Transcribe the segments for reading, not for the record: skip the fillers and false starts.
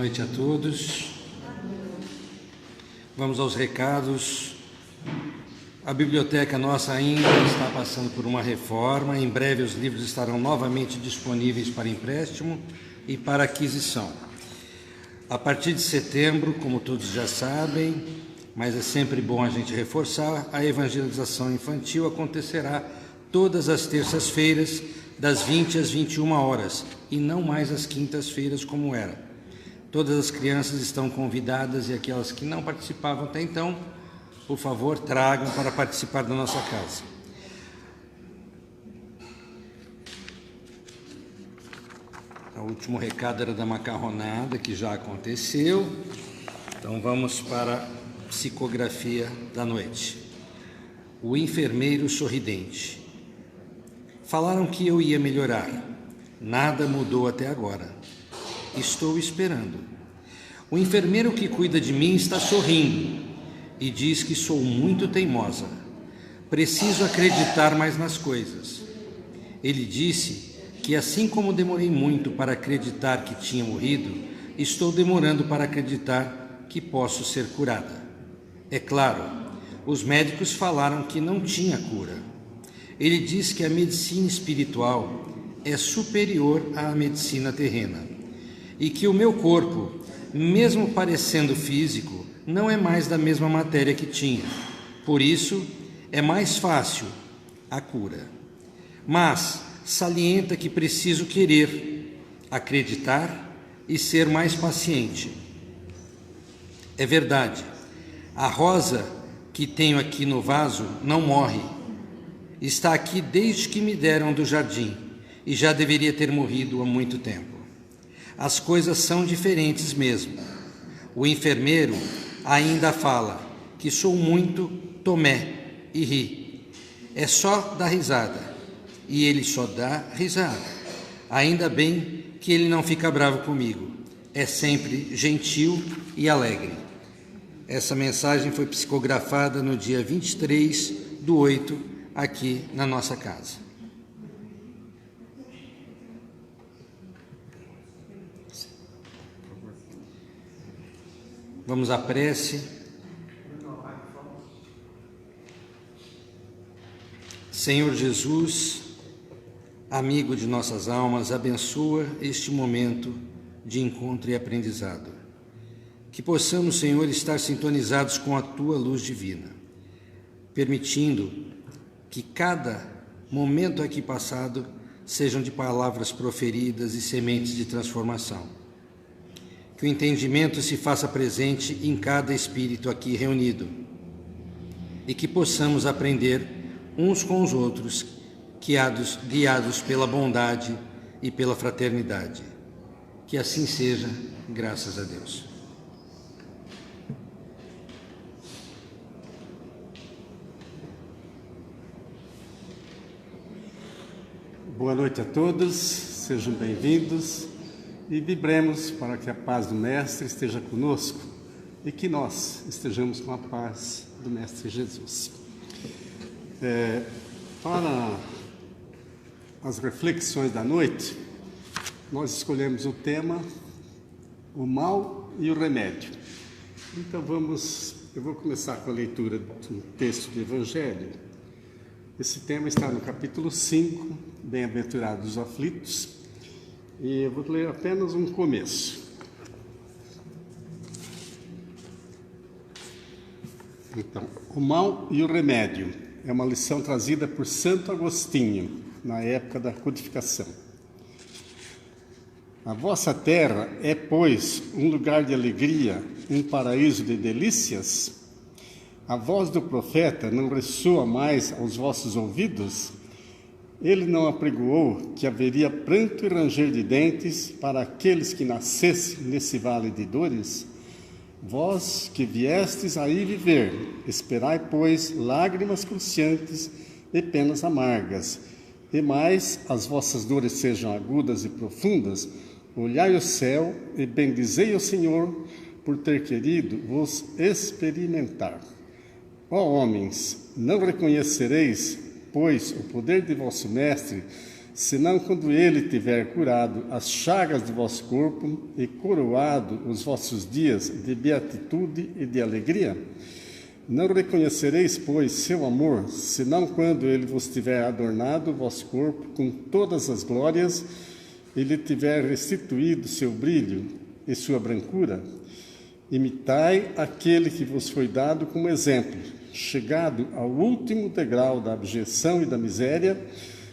noite a todos. Vamos aos recados. A biblioteca nossa ainda está passando por uma reforma. Em breve os livros estarão novamente disponíveis para empréstimo e para aquisição. A partir de setembro, como todos já sabem, mas é sempre bom a gente reforçar, a evangelização infantil acontecerá todas as terças-feiras, das 20 às 21 horas, e não mais às quintas-feiras como era. Todas as crianças estão convidadas e aquelas que não participavam até então, por favor, tragam para participar da nossa casa. O último recado era da macarronada, que já aconteceu. Então vamos para a psicografia da noite. O enfermeiro sorridente. Falaram que eu ia melhorar. Nada mudou até agora. Estou esperando. O enfermeiro que cuida de mim está sorrindo e diz que sou muito teimosa. Preciso acreditar mais nas coisas. Ele disse que assim como demorei muito para acreditar que tinha morrido, estou demorando para acreditar que posso ser curada. É claro, os médicos falaram que não tinha cura. Ele diz que a medicina espiritual é superior à medicina terrena e que o meu corpo, mesmo parecendo físico, não é mais da mesma matéria que tinha. Por isso, é mais fácil a cura. Mas salienta que preciso querer, acreditar e ser mais paciente. É verdade, a rosa que tenho aqui no vaso não morre. Está aqui desde que me deram do jardim e já deveria ter morrido há muito tempo. As coisas são diferentes mesmo. O enfermeiro ainda fala que sou muito Tomé e ri. É só dar risada. E ele só dá risada. Ainda bem que ele não fica bravo comigo. É sempre gentil e alegre. Essa mensagem foi psicografada no dia 23/8, aqui na nossa casa. Vamos à prece. Senhor Jesus, amigo de nossas almas, abençoa este momento de encontro e aprendizado. Que possamos, Senhor, estar sintonizados com a Tua luz divina, permitindo que cada momento aqui passado sejam de palavras proferidas e sementes de transformação. Que o entendimento se faça presente em cada espírito aqui reunido e que possamos aprender uns com os outros, guiados pela bondade e pela fraternidade. Que assim seja, graças a Deus. Boa noite a todos, sejam bem-vindos e vibremos para que a paz do Mestre esteja conosco e que nós estejamos com a paz do Mestre Jesus. Para as reflexões da noite, nós escolhemos o tema o mal e o remédio. Então eu vou começar com a leitura do texto do Evangelho. Esse tema está no capítulo 5, Bem-aventurados os aflitos, e eu vou ler apenas um começo. Então, o mal e o remédio é uma lição trazida por Santo Agostinho, na época da codificação. A vossa terra é, pois, um lugar de alegria, um paraíso de delícias? A voz do profeta não ressoa mais aos vossos ouvidos? Ele não apregoou que haveria pranto e ranger de dentes para aqueles que nascessem nesse vale de dores? Vós que viestes aí viver, esperai, pois, lágrimas cruciantes e penas amargas. E mais, as vossas dores sejam agudas e profundas, olhai o céu e bendizei o Senhor por ter querido vos experimentar. Ó homens, não reconhecereis, pois, o poder de vosso Mestre, senão quando ele tiver curado as chagas do vosso corpo e coroado os vossos dias de beatitude e de alegria? Não reconhecereis, pois, seu amor, senão quando ele vos tiver adornado o vosso corpo com todas as glórias e lhe tiver restituído seu brilho e sua brancura? Imitai aquele que vos foi dado como exemplo, chegado ao último degrau da abjeção e da miséria,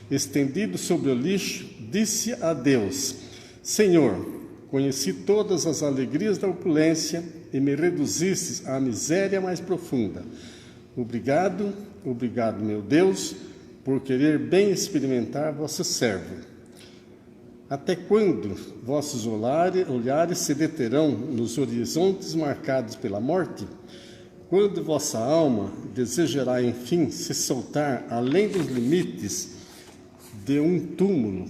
estendido sobre o lixo, disse a Deus: Senhor, conheci todas as alegrias da opulência e me reduzistes à miséria mais profunda. Obrigado, obrigado, meu Deus, por querer bem experimentar vosso servo. Até quando vossos olhares se deterão nos horizontes marcados pela morte? Quando vossa alma desejará, enfim, se soltar além dos limites de um túmulo,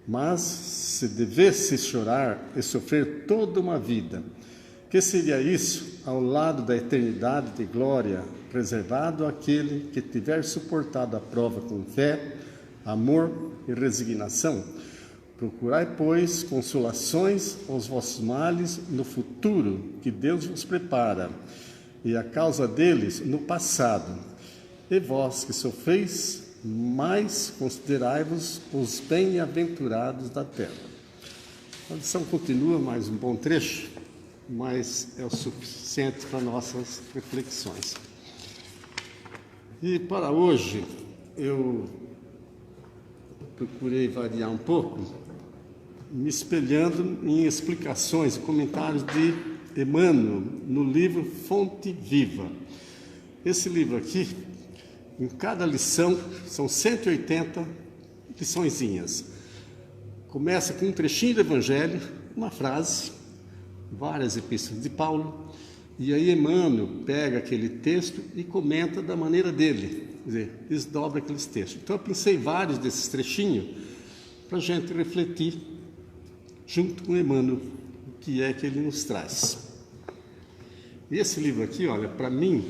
mas se devesse chorar e sofrer toda uma vida, que seria isso ao lado da eternidade de glória, reservado àquele que tiver suportado a prova com fé, amor e resignação? Procurai, pois, consolações aos vossos males no futuro que Deus vos prepara, e a causa deles no passado. E vós que sofreis, mais considerai-vos os bem-aventurados da terra. A lição continua, mais um bom trecho, mas é o suficiente para nossas reflexões. E para hoje, eu procurei variar um pouco, me espelhando em explicações e comentários de Emmanuel no livro Fonte Viva. Esse livro aqui, em cada lição, são 180 liçõezinhas. Começa com um trechinho do Evangelho, uma frase, várias epístolas de Paulo, e aí Emmanuel pega aquele texto e comenta da maneira dele, quer dizer, desdobra aqueles textos. Então eu pensei vários desses trechinhos para a gente refletir junto com Emmanuel o que é que ele nos traz. E esse livro aqui, olha, para mim,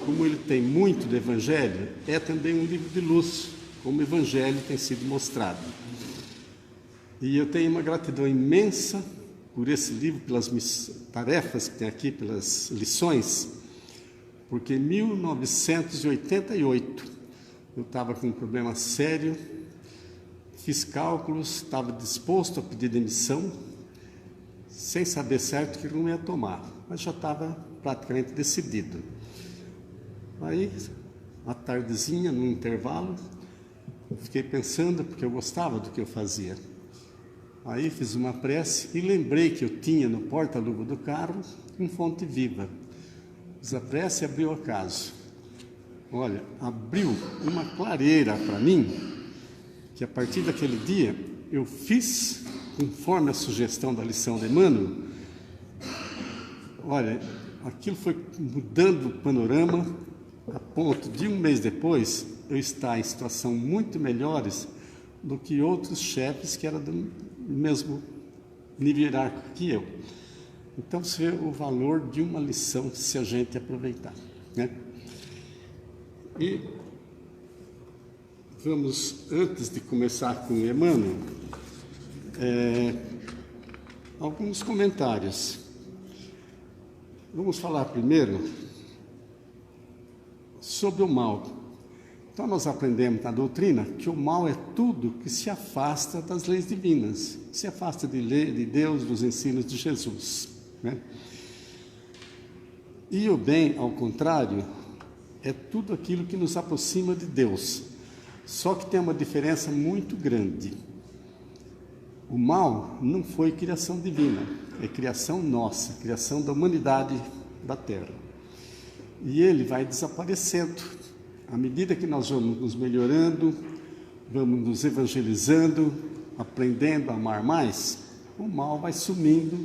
como ele tem muito do Evangelho, é também um livro de luz, como o Evangelho tem sido mostrado. E eu tenho uma gratidão imensa por esse livro, pelas tarefas que tem aqui, pelas lições, porque em 1988 eu estava com um problema sério, fiz cálculos, estava disposto a pedir demissão, sem saber certo que não ia tomar, mas já estava praticamente decidido. Aí, à tardezinha, no intervalo, fiquei pensando, porque eu gostava do que eu fazia. Aí fiz uma prece e lembrei que eu tinha no porta-luva do carro um Fonte Viva. Fiz a prece e abriu acaso. Olha, abriu uma clareira para mim, que a partir daquele dia eu fiz, conforme a sugestão da lição de Emmanuel. Olha, aquilo foi mudando o panorama, a ponto de um mês depois eu estar em situação muito melhores do que outros chefes que eram do mesmo nível hierárquico que eu. Então, você vê o valor de uma lição se a gente aproveitar, né? E vamos, antes de começar com o Emmanuel, alguns comentários. Vamos falar primeiro sobre o mal. Então nós aprendemos na doutrina que o mal é tudo que se afasta das leis divinas, se afasta de Deus, dos ensinos de Jesus, né? E o bem, ao contrário, é tudo aquilo que nos aproxima de Deus. Só que tem uma diferença muito grande. O mal não foi criação divina, é criação nossa, criação da humanidade da Terra. E ele vai desaparecendo. À medida que nós vamos nos melhorando, vamos nos evangelizando, aprendendo a amar mais, o mal vai sumindo,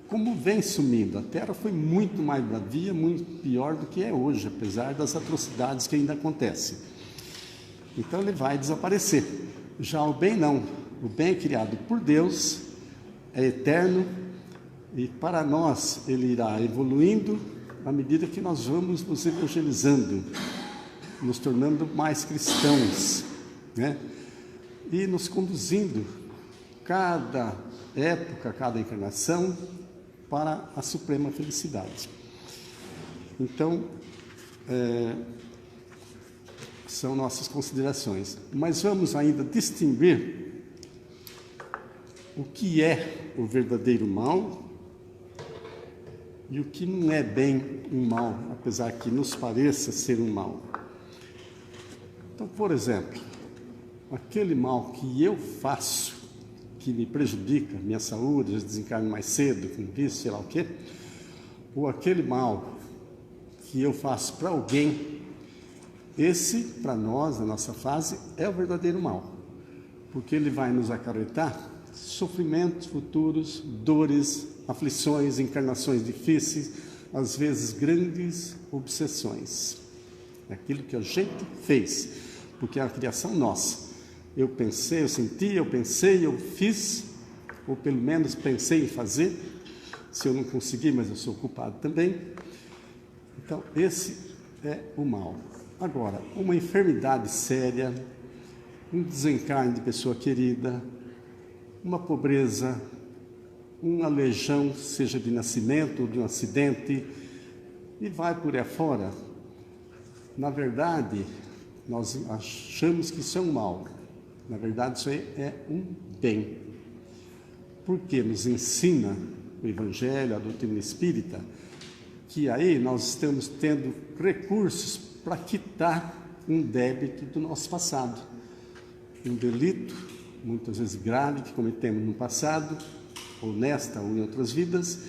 como vem sumindo. A Terra foi muito mais bravia, muito pior do que é hoje, apesar das atrocidades que ainda acontecem. Então ele vai desaparecer. Já o bem não. O bem é criado por Deus, é eterno, e para nós ele irá evoluindo à medida que nós vamos nos evangelizando, nos tornando mais cristãos, né? e nos conduzindo, cada época, cada encarnação, para a suprema felicidade. Então, são nossas considerações. Mas vamos ainda distinguir o que é o verdadeiro mal e o que não é bem um mal, apesar que nos pareça ser um mal. Então, por exemplo, aquele mal que eu faço, que me prejudica, minha saúde, eu desencarno mais cedo, com vício, sei lá o quê, ou aquele mal que eu faço para alguém, esse, para nós, na nossa fase, é o verdadeiro mal, porque ele vai nos acarretar sofrimentos futuros, dores, aflições, encarnações difíceis, às vezes grandes obsessões. É aquilo que a gente fez, porque é a criação nossa. Eu pensei, eu senti, eu pensei, eu fiz, ou pelo menos pensei em fazer. Se eu não conseguir, mas eu sou culpado também. Então, esse é o mal. Agora, uma enfermidade séria, um desencarne de pessoa querida, uma pobreza, uma aleijão, seja de nascimento ou de um acidente, e vai por aí afora. Na verdade, nós achamos que isso é um mal. Na verdade, isso é um bem. Porque nos ensina o Evangelho, a doutrina espírita, que aí nós estamos tendo recursos para quitar um débito do nosso passado. Um delito, muitas vezes grave, que cometemos no passado, ou nesta ou em outras vidas,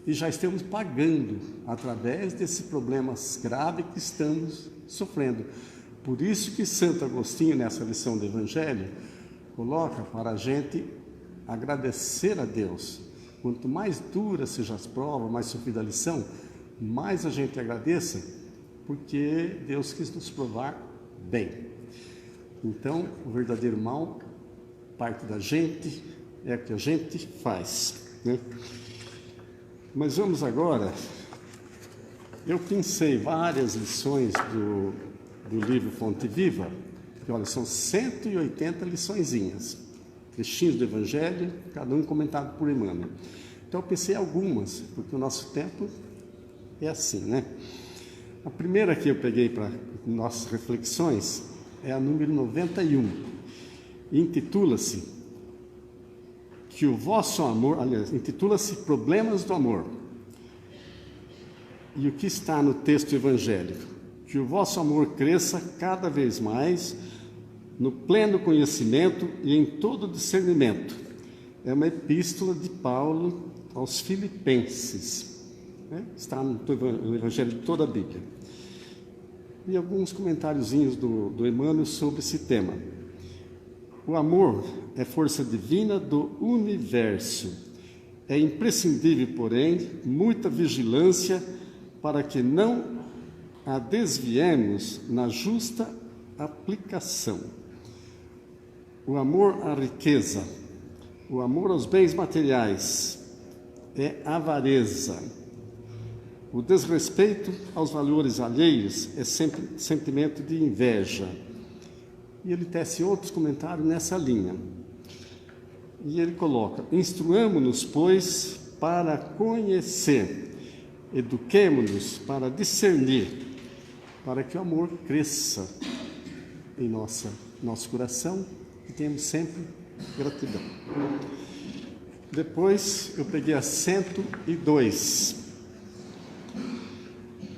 e já estamos pagando através desses problemas graves que estamos sofrendo. Por isso que Santo Agostinho, nessa lição do Evangelho, coloca para a gente agradecer a Deus. Quanto mais dura seja as provas, mais sofrida a lição, mais a gente agradeça, porque Deus quis nos provar bem. Então, o verdadeiro mal parte da gente, é o que a gente faz, né? Mas vamos agora, eu pensei várias lições do livro Fonte Viva, que olha, são 180 liçõezinhas, trechinhos do Evangelho, cada um comentado por Emmanuel. Então eu pensei algumas, porque o nosso tempo é assim, né? A primeira que eu peguei para nossas reflexões é a número 91, intitula-se que o vosso amor, aliás, intitula-se Problemas do Amor. E o que está no texto evangélico? Que o vosso amor cresça cada vez mais no pleno conhecimento e em todo discernimento. É uma epístola de Paulo aos Filipenses, né? Está no Evangelho de toda a Bíblia. E alguns comentáriozinhos do Emmanuel sobre esse tema. O amor é força divina do universo. É imprescindível, porém, muita vigilância para que não a desviemos na justa aplicação. O amor à riqueza, o amor aos bens materiais é avareza. O desrespeito aos valores alheios é sempre sentimento de inveja. E ele tece outros comentários nessa linha. E ele coloca: instruamo-nos, pois, para conhecer, eduquemo-nos para discernir, para que o amor cresça em nosso coração e tenhamos sempre gratidão. Depois eu peguei a 102,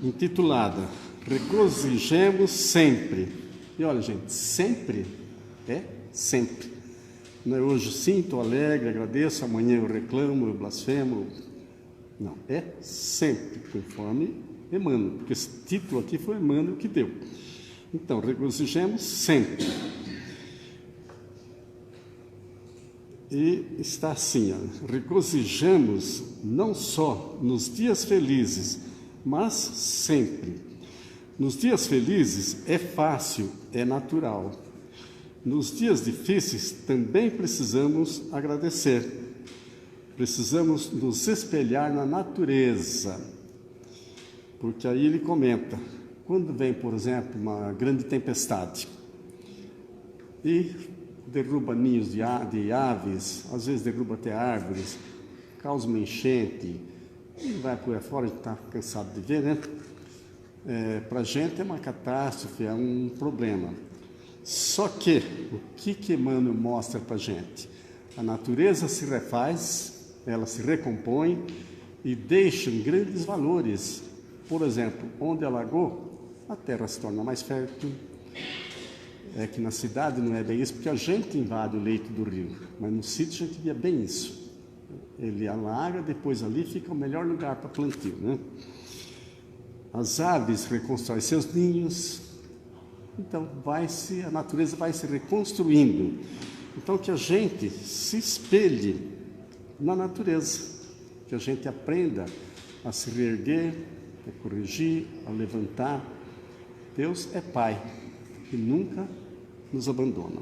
intitulada Regozijemos sempre. E olha, gente, sempre é sempre. Não é hoje sim, estou alegre, agradeço, amanhã eu reclamo, eu blasfemo. Não, é sempre, conforme Emmanuel, porque esse título aqui foi Emmanuel que deu. Então, regozijemos sempre. E está assim, ó, regozijamos não só nos dias felizes, mas sempre. Nos dias felizes é fácil, é natural. Nos dias difíceis também precisamos agradecer. Precisamos nos espelhar na natureza. Porque aí ele comenta, quando vem, por exemplo, uma grande tempestade e derruba ninhos de aves, às vezes derruba até árvores, causa uma enchente, e vai por aí fora, a gente está cansado de ver, né? Para a gente é uma catástrofe, é um problema. Só que, o que Emmanuel mostra para a gente? A natureza se refaz, ela se recompõe e deixa grandes valores. Por exemplo, onde alagou, a terra se torna mais fértil. É que na cidade não é bem isso, porque a gente invade o leito do rio, mas no sítio a gente via bem isso. Ele alaga, depois ali fica o melhor lugar para plantio, né? As aves reconstroem seus ninhos, então a natureza vai se reconstruindo. Então que a gente se espelhe na natureza, que a gente aprenda a se reerguer, a corrigir, a levantar. Deus é Pai, que nunca nos abandona.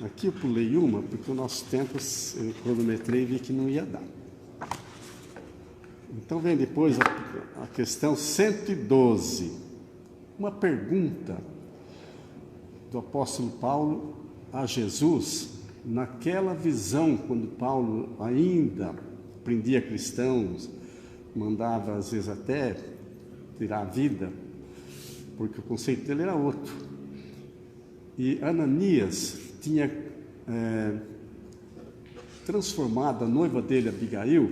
Aqui eu pulei uma, porque o nosso tempo eu cronometrei e vi que não ia dar. Então vem depois a questão 112. Uma pergunta do apóstolo Paulo a Jesus, naquela visão, quando Paulo ainda prendia cristãos, mandava às vezes até tirar a vida, porque o conceito dele era outro. E Ananias tinha transformado a noiva dele, Abigail,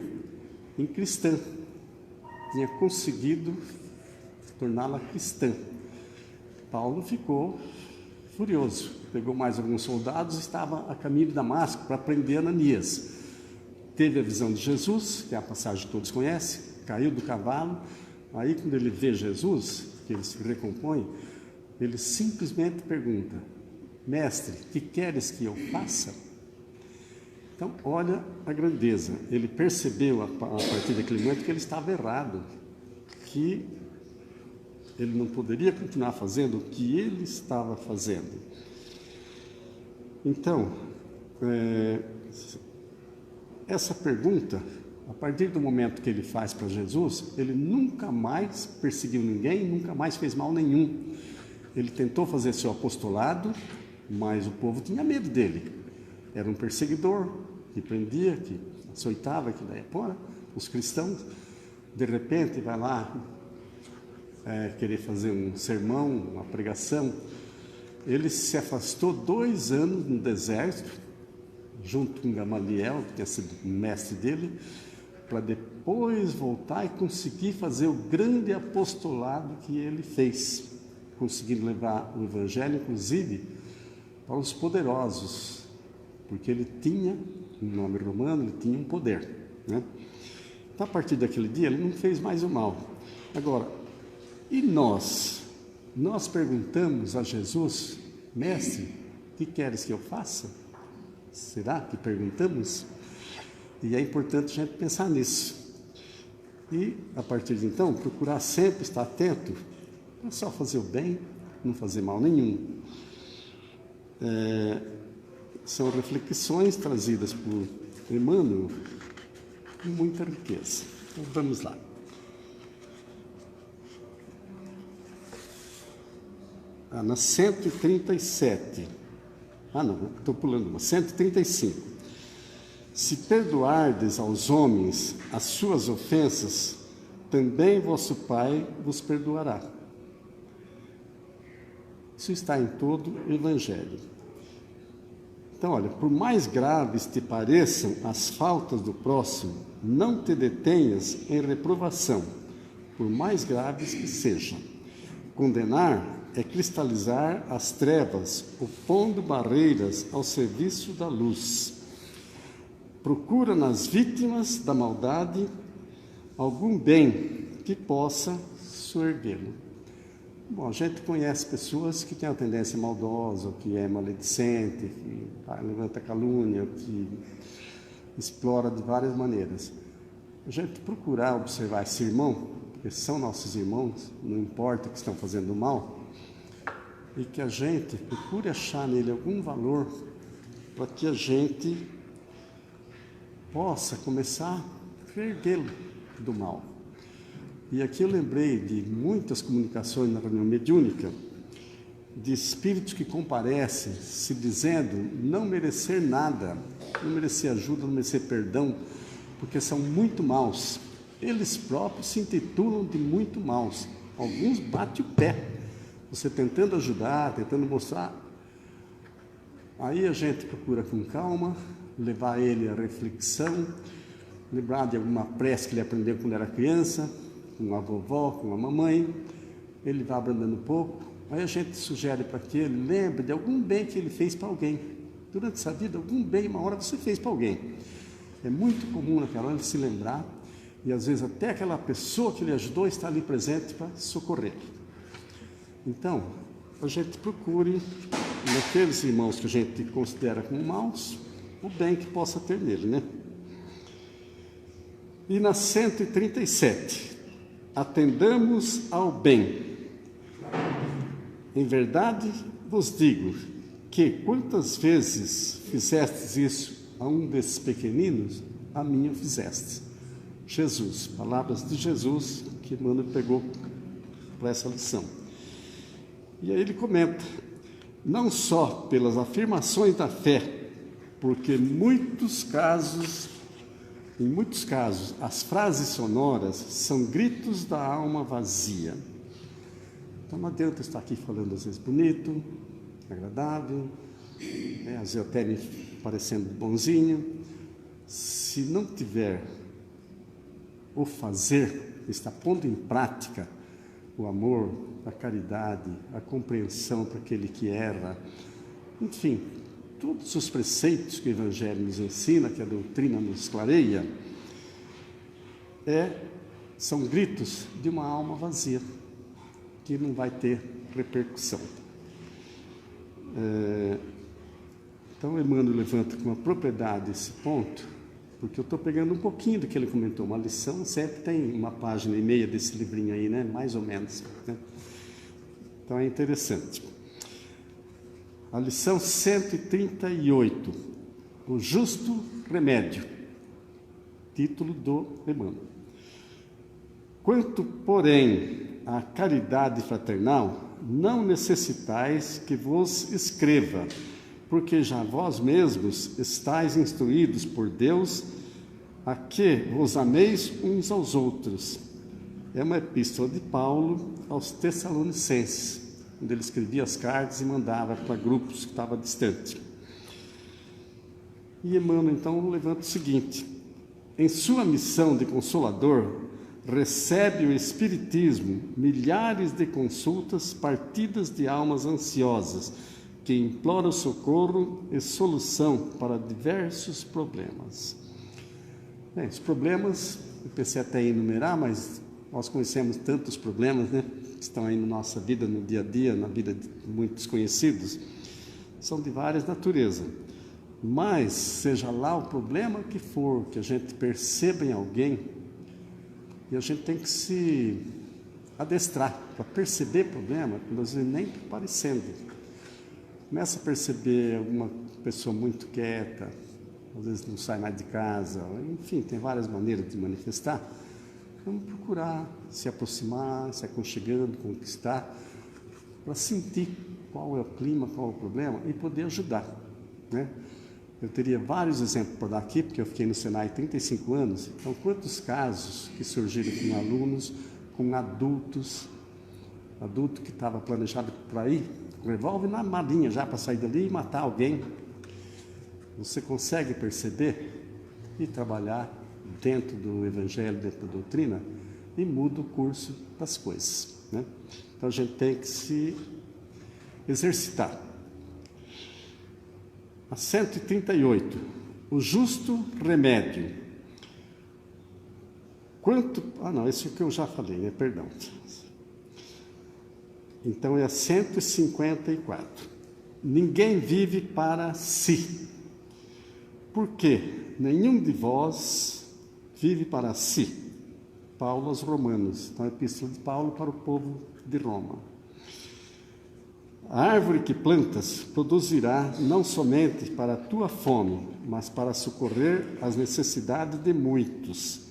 em cristã. Tinha conseguido torná-la cristã. Paulo ficou furioso. Pegou mais alguns soldados e estava a caminho de Damasco para prender Ananias. Teve a visão de Jesus, que é a passagem que todos conhecem, caiu do cavalo. Aí, quando ele vê Jesus, que ele se recompõe, ele simplesmente pergunta: Mestre, que queres que eu faça? Então, olha a grandeza. Ele percebeu a partir daquele momento que ele estava errado, que ele não poderia continuar fazendo o que ele estava fazendo. Então, essa pergunta, a partir do momento que ele faz para Jesus, ele nunca mais perseguiu ninguém, nunca mais fez mal nenhum. Ele tentou fazer seu apostolado, mas o povo tinha medo dele. Era um perseguidor que prendia, que açoitava, que daí fora, os cristãos. De repente vai lá querer fazer um sermão, uma pregação. Ele se afastou 2 anos no deserto, junto com Gamaliel, que tinha sido o mestre dele, para depois voltar e conseguir fazer o grande apostolado que ele fez, conseguindo levar o evangelho, inclusive, para os poderosos, porque ele tinha, em nome romano, ele tinha um poder, né? Então, a partir daquele dia, ele não fez mais o mal. Agora, e nós? Nós perguntamos a Jesus: Mestre, o que queres que eu faça? Será que perguntamos? E é importante a gente pensar nisso. E, a partir de então, procurar sempre estar atento, não só fazer o bem, não fazer mal nenhum. São reflexões trazidas por Emmanuel com muita riqueza. Então, vamos lá. Na 137. Não, estou pulando uma. 135. Se perdoardes aos homens as suas ofensas, também vosso Pai vos perdoará. Isso está em todo o Evangelho. Então, olha, por mais graves te pareçam as faltas do próximo, não te detenhas em reprovação, por mais graves que sejam. Condenar é cristalizar as trevas, opondo barreiras ao serviço da luz. Procura nas vítimas da maldade algum bem que possa soerguê-lo. Bom, a gente conhece pessoas que têm uma tendência maldosa, que é maledicente, que levanta calúnia, que explora de várias maneiras. A gente procurar observar esse irmão, porque são nossos irmãos, não importa que estão fazendo mal, e que a gente procure achar nele algum valor para que a gente possa começar a erguê-lo do mal. E aqui eu lembrei de muitas comunicações na reunião mediúnica, de espíritos que comparecem se dizendo não merecer nada, não merecer ajuda, não merecer perdão, porque são muito maus. Eles próprios se intitulam de muito maus. Alguns batem o pé, você tentando ajudar, tentando mostrar. Aí a gente procura com calma, levar ele à reflexão, lembrar de alguma prece que ele aprendeu quando era criança, com a vovó, com a mamãe. Ele vai abrandando um pouco. Aí a gente sugere para que ele lembre de algum bem que ele fez para alguém. Durante essa vida, algum bem, uma hora você fez para alguém. É muito comum naquela hora ele se lembrar, e às vezes até aquela pessoa que ele ajudou está ali presente para socorrer. Então, a gente procure, naqueles irmãos que a gente considera como maus, o bem que possa ter nele, né? E na 137, atendamos ao bem. Em verdade vos digo que quantas vezes fizestes isso a um desses pequeninos, a mim o fizeste. Jesus, palavras de Jesus que Emmanuel pegou para essa lição. E aí ele comenta, não só pelas afirmações da fé, porque em muitos casos, as frases sonoras são gritos da alma vazia. Então não adianta estar aqui falando às vezes bonito, agradável, às vezes até me parecendo bonzinho. Se não tiver o fazer, está pondo em prática o amor, a caridade, a compreensão para aquele que erra, enfim, todos os preceitos que o Evangelho nos ensina, que a doutrina nos clareia, são gritos de uma alma vazia, que não vai ter repercussão. Então, Emmanuel levanta com uma propriedade esse ponto, porque eu estou pegando um pouquinho do que ele comentou. Uma lição sempre tem uma página e meia desse livrinho aí, né? Mais ou menos, né? Então, é interessante. A lição 138, o justo remédio, título do Emmanuel. Quanto, porém, à caridade fraternal, não necessitais que vos escreva, porque já vós mesmos estáis instruídos por Deus a que vos ameis uns aos outros. É uma epístola de Paulo aos Tessalonicenses, onde ele escrevia as cartas e mandava para grupos que estavam distantes. E Emmanuel então levanta o seguinte: em sua missão de consolador, recebe o Espiritismo milhares de consultas partidas de almas ansiosas, que imploram socorro e solução para diversos problemas. Os problemas, eu pensei até em enumerar, mas nós conhecemos tantos problemas, né, que estão aí na nossa vida, no dia a dia, na vida de muitos conhecidos, são de várias naturezas. Mas, seja lá o problema que for, que a gente perceba em alguém, e a gente tem que se adestrar para perceber problema, às vezes nem parecendo. Começa a perceber uma pessoa muito quieta, às vezes não sai mais de casa, enfim, tem várias maneiras de manifestar. Vamos procurar se aproximar, se aconchegando, conquistar, para sentir qual é o clima, qual é o problema e poder ajudar, né? Eu teria vários exemplos para dar aqui, porque eu fiquei no Senai 35 anos, então quantos casos que surgiram com alunos, com adulto que estava planejado para ir, com revólver na malinha já para sair dali e matar alguém. Você consegue perceber e trabalhar dentro do Evangelho, dentro da doutrina, e muda o curso das coisas, né? Então a gente tem que se exercitar. A 138, o justo remédio. Esse que eu já falei, né? Perdão. Então é a 154. Ninguém vive para si. Porque nenhum de vós vive para si. Paulo aos Romanos. Então é a epístola de Paulo para o povo de Roma. A árvore que plantas produzirá não somente para a tua fome, mas para socorrer as necessidades de muitos.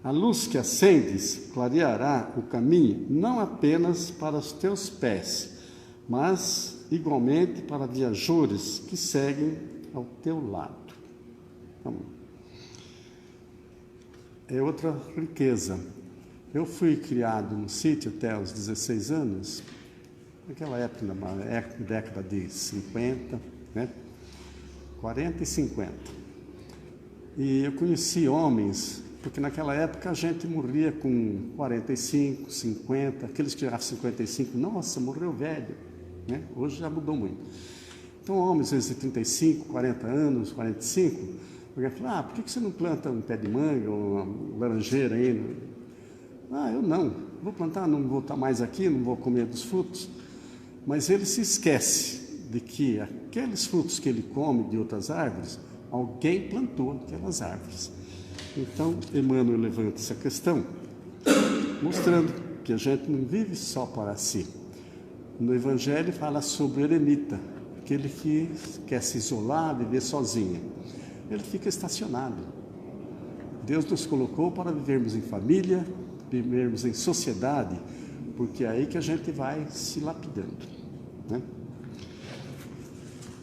A luz que acendes clareará o caminho não apenas para os teus pés, mas igualmente para viajores que seguem ao teu lado. Então, é outra riqueza. Eu fui criado no sítio até os 16 anos, naquela época, na década de 50, né? 40 e 50. E eu conheci homens, porque naquela época a gente morria com 45, 50, aqueles que chegavam a 55, nossa, morreu velho, né? Hoje já mudou muito. Então, homens às vezes de 35, 40 anos, 45, alguém fala, por que você não planta um pé de manga, uma laranjeira aí? Eu não, vou plantar, não vou estar mais aqui, não vou comer dos frutos. Mas ele se esquece de que aqueles frutos que ele come de outras árvores, alguém plantou aquelas árvores. Então, Emmanuel levanta essa questão, mostrando que a gente não vive só para si. No Evangelho fala sobre o eremita, aquele que quer se isolar, viver sozinho. Ele fica estacionado. Deus nos colocou para vivermos em família, vivermos em sociedade, porque é aí que a gente vai se lapidando, né?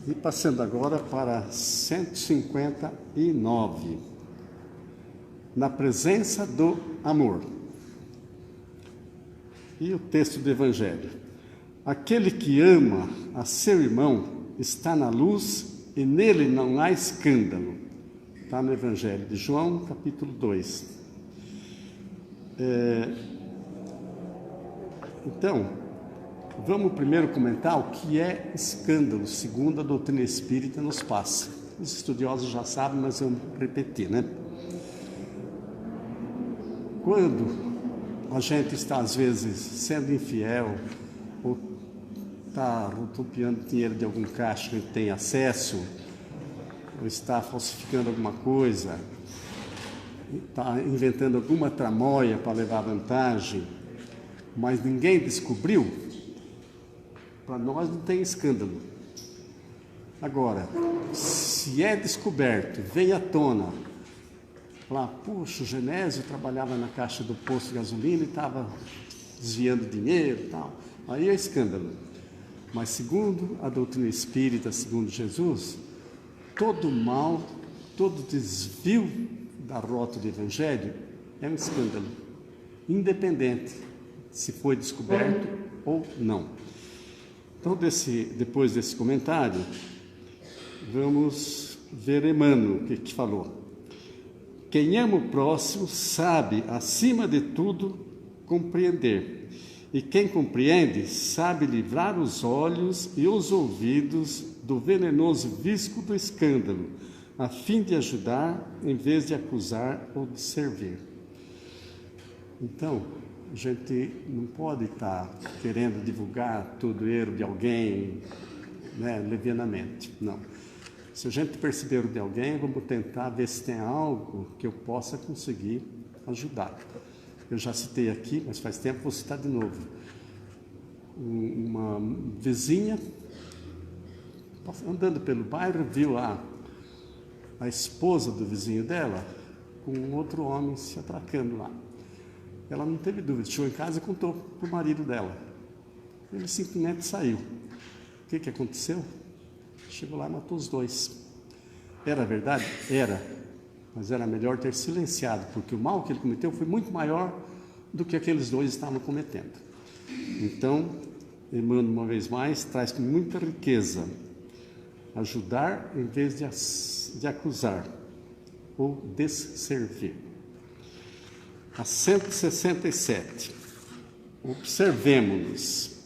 E passando agora para 159. Na presença do amor. E o texto do Evangelho. Aquele que ama a seu irmão está na luz e nele não há escândalo. Está no Evangelho de João, capítulo 2. Então, vamos primeiro comentar o que é escândalo, segundo a doutrina espírita nos passa. Os estudiosos já sabem, mas vamos repetir, né? Quando a gente está, às vezes, sendo infiel, ou está rotupiando dinheiro de algum caixa que ele tem acesso, ou está falsificando alguma coisa, está inventando alguma tramóia para levar vantagem, mas ninguém descobriu, para nós não tem escândalo. Agora, se é descoberto, vem à tona, lá, puxa, o Genésio trabalhava na caixa do posto de gasolina e estava desviando dinheiro e tal, aí é escândalo. Mas segundo a doutrina espírita, segundo Jesus, todo mal, todo desvio da rota do Evangelho é um escândalo, independente se foi descoberto ou não. Então, depois desse comentário, vamos ver Emmanuel, o que falou. Quem ama o próximo sabe, acima de tudo, compreender. E quem compreende sabe livrar os olhos e os ouvidos do venenoso visco do escândalo, a fim de ajudar em vez de acusar ou de servir. Então, a gente não pode estar querendo divulgar todo o erro de alguém, né, levianamente, não. Se a gente perceber o de alguém, vamos tentar ver se tem algo que eu possa conseguir ajudar. Eu já citei aqui, mas faz tempo, vou citar de novo. Uma vizinha, andando pelo bairro, viu a esposa do vizinho dela com um outro homem se atracando lá. Ela não teve dúvida, chegou em casa e contou para o marido dela. Ele simplesmente saiu. O que aconteceu? Chegou lá e matou os dois. Era verdade? Era. Mas era melhor ter silenciado, porque o mal que ele cometeu foi muito maior do que aqueles dois estavam cometendo. Então, Emmanuel, uma vez mais, traz com muita riqueza ajudar em vez de acusar ou desservir. A 167. Observemo-nos.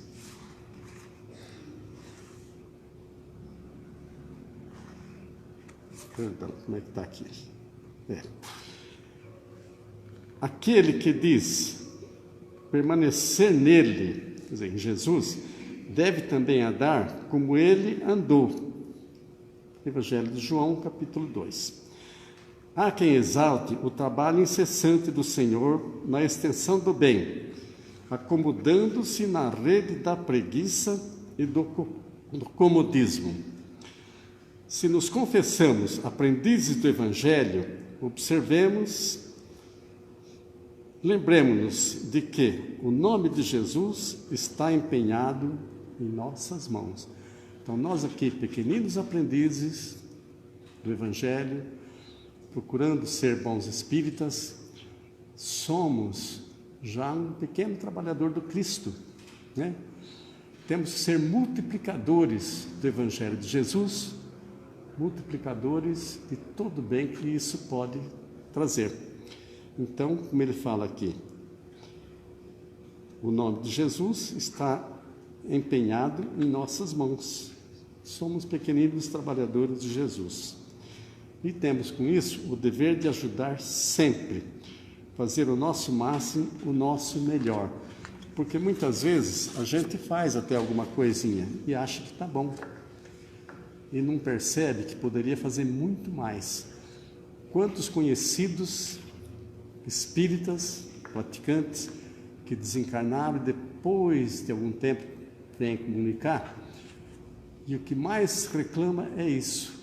Perdão, como é que está aqui? Aquele que diz permanecer nele, quer dizer, em Jesus, deve também andar como ele andou. Evangelho de João, capítulo 2. Há quem exalte o trabalho incessante do Senhor na extensão do bem, acomodando-se na rede da preguiça e do comodismo. Se nos confessamos aprendizes do Evangelho, lembremos-nos de que o nome de Jesus está empenhado em nossas mãos. Então, nós aqui, pequeninos aprendizes do Evangelho, procurando ser bons espíritas, somos já um pequeno trabalhador do Cristo, né? Temos que ser multiplicadores do Evangelho de Jesus, multiplicadores de todo o bem que isso pode trazer. Então, como ele fala aqui, o nome de Jesus está empenhado em nossas mãos. Somos pequeninos trabalhadores de Jesus. E temos com isso o dever de ajudar sempre, fazer o nosso máximo, o nosso melhor. Porque muitas vezes a gente faz até alguma coisinha e acha que está bom. E não percebe que poderia fazer muito mais. Quantos conhecidos espíritas, praticantes, que desencarnaram e depois de algum tempo vêm comunicar, e o que mais reclama é isso: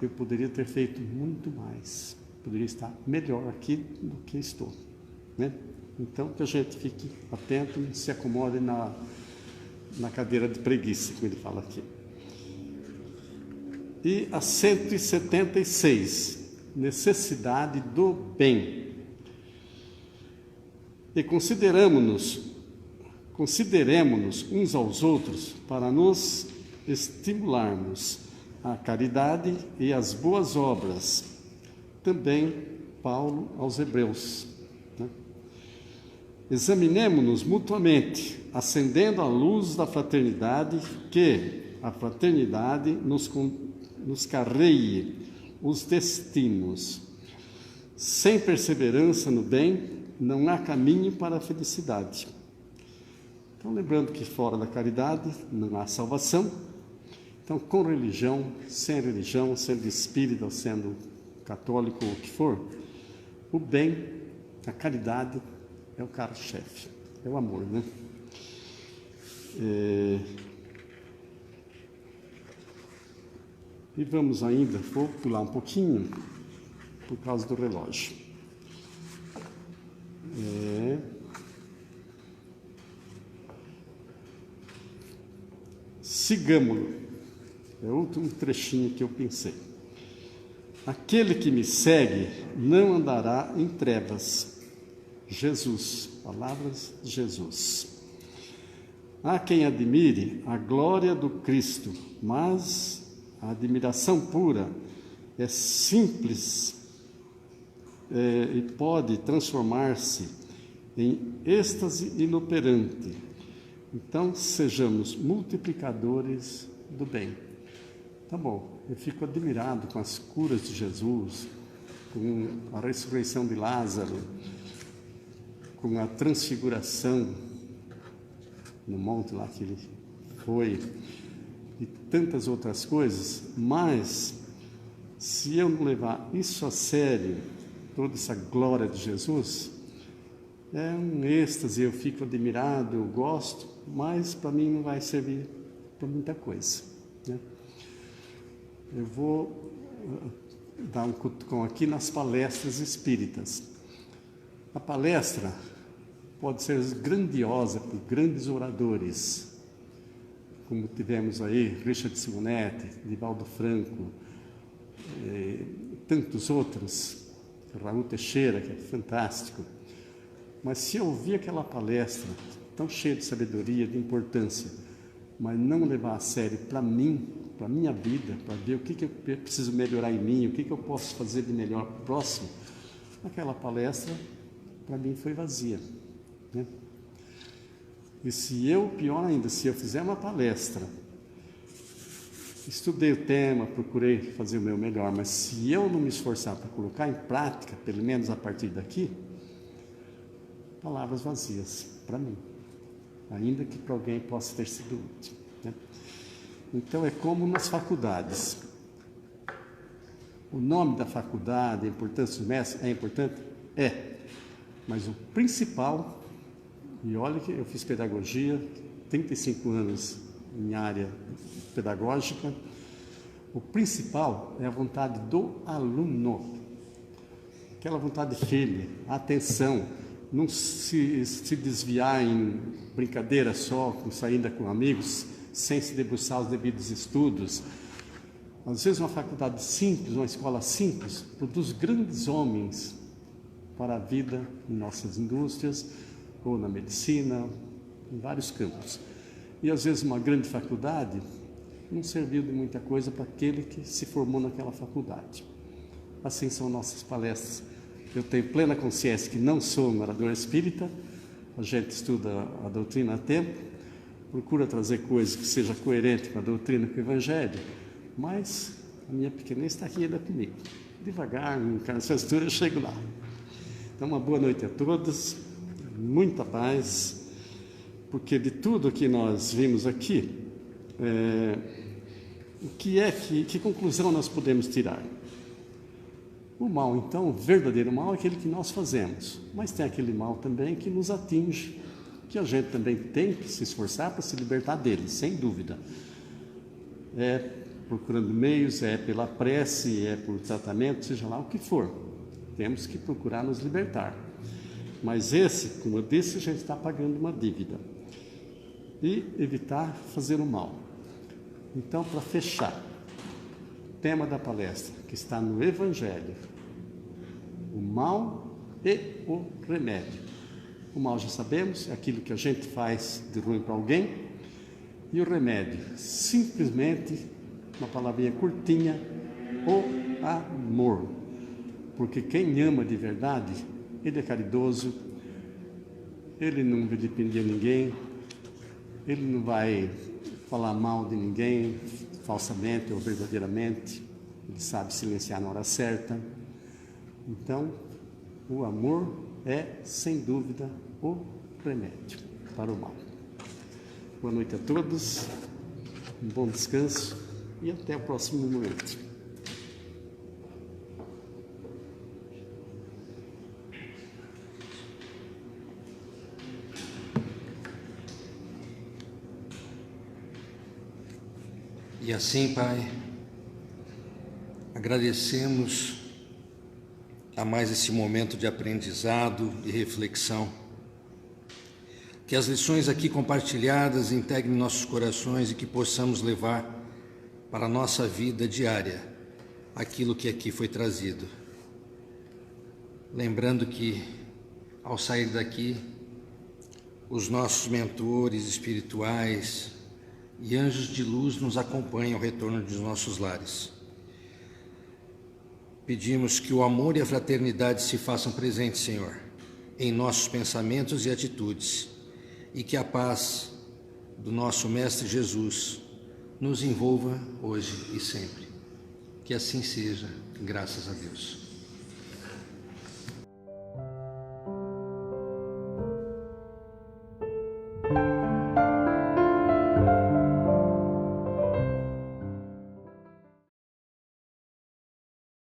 eu poderia ter feito muito mais, poderia estar melhor aqui do que estou, né? Então, que a gente fique atento e se acomode na cadeira de preguiça, como ele fala aqui. E a 176, necessidade do bem. E consideremos-nos uns aos outros para nos estimularmos à caridade e às boas obras. Também Paulo aos Hebreus, né? Examinemo-nos mutuamente, acendendo a luz da fraternidade, que a fraternidade nos carreie os destinos. Sem perseverança no bem, não há caminho para a felicidade. Então, lembrando que fora da caridade não há salvação. Então, com religião, sendo espírita, sendo católico ou o que for, o bem, a caridade é o carro-chefe, é o amor, né? E vamos ainda, vou pular um pouquinho, por causa do relógio. Sigamo-lo. É o último trechinho que eu pensei. Aquele que me segue não andará em trevas. Jesus, palavras de Jesus. Há quem admire a glória do Cristo, mas a admiração pura é simples e pode transformar-se em êxtase inoperante. Então, sejamos multiplicadores do bem. Tá bom, eu fico admirado com as curas de Jesus, com a ressurreição de Lázaro, com a transfiguração no monte lá que ele foi, e tantas outras coisas, mas se eu não levar isso a sério, toda essa glória de Jesus, é um êxtase, eu fico admirado, eu gosto, mas para mim não vai servir para muita coisa, né? Eu vou dar um cutucão aqui nas palestras espíritas. A palestra pode ser grandiosa por grandes oradores, como tivemos aí Richard Simonetti, Divaldo Franco, tantos outros, Raul Teixeira, que é fantástico. Mas se eu ouvir aquela palestra tão cheia de sabedoria, de importância, mas não levar a sério para mim, para a minha vida, para ver o que eu preciso melhorar em mim, o que eu posso fazer de melhor para o próximo, aquela palestra, para mim, foi vazia, né? E se eu, pior ainda, se eu fizer uma palestra, estudei o tema, procurei fazer o meu melhor, mas se eu não me esforçar para colocar em prática, pelo menos a partir daqui, palavras vazias para mim, ainda que para alguém possa ter sido útil, né? Então é como nas faculdades. O nome da faculdade, a importância do mestre é importante? É. Mas o principal, e olha que eu fiz pedagogia, 35 anos em área pedagógica, o principal é a vontade do aluno, aquela vontade firme, a atenção, não se desviar em brincadeira só, com saída com amigos, sem se debruçar os devidos estudos. Às vezes uma faculdade simples, uma escola simples, produz grandes homens para a vida em nossas indústrias, ou na medicina, em vários campos. E às vezes uma grande faculdade não serviu de muita coisa para aquele que se formou naquela faculdade. Assim são nossas palestras. Eu tenho plena consciência que não sou um orador espírita, a gente estuda a doutrina a tempo, procura trazer coisas que seja coerente com a doutrina e com o Evangelho, mas a minha pequenez está aqui ainda comigo. Devagar, no caso eu chego lá. Então, uma boa noite a todos, muita paz, porque de tudo que nós vimos aqui, que conclusão nós podemos tirar? O mal, então, o verdadeiro mal é aquele que nós fazemos, mas tem aquele mal também que nos atinge, que a gente também tem que se esforçar para se libertar dele, sem dúvida. É procurando meios, é pela prece, é por tratamento, seja lá o que for. Temos que procurar nos libertar. Mas esse, como eu disse, a gente está pagando uma dívida. E evitar fazer o mal. Então, para fechar, o tema da palestra, que está no Evangelho, o mal e o remédio. O mal, já sabemos, é aquilo que a gente faz de ruim para alguém. E o remédio, simplesmente, uma palavrinha curtinha, o amor. Porque quem ama de verdade, ele é caridoso, ele não vai depender de ninguém, ele não vai falar mal de ninguém, falsamente ou verdadeiramente, ele sabe silenciar na hora certa. Então, o amor é, sem dúvida, o remédio para o mal. Boa noite a todos, um bom descanso e até o próximo momento. E assim, Pai, agradecemos a mais esse momento de aprendizado e reflexão. Que as lições aqui compartilhadas integrem nossos corações e que possamos levar para a nossa vida diária aquilo que aqui foi trazido. Lembrando que, ao sair daqui, os nossos mentores espirituais e anjos de luz nos acompanham ao retorno dos nossos lares. Pedimos que o amor e a fraternidade se façam presentes, Senhor, em nossos pensamentos e atitudes, e que a paz do nosso Mestre Jesus nos envolva hoje e sempre. Que assim seja, graças a Deus.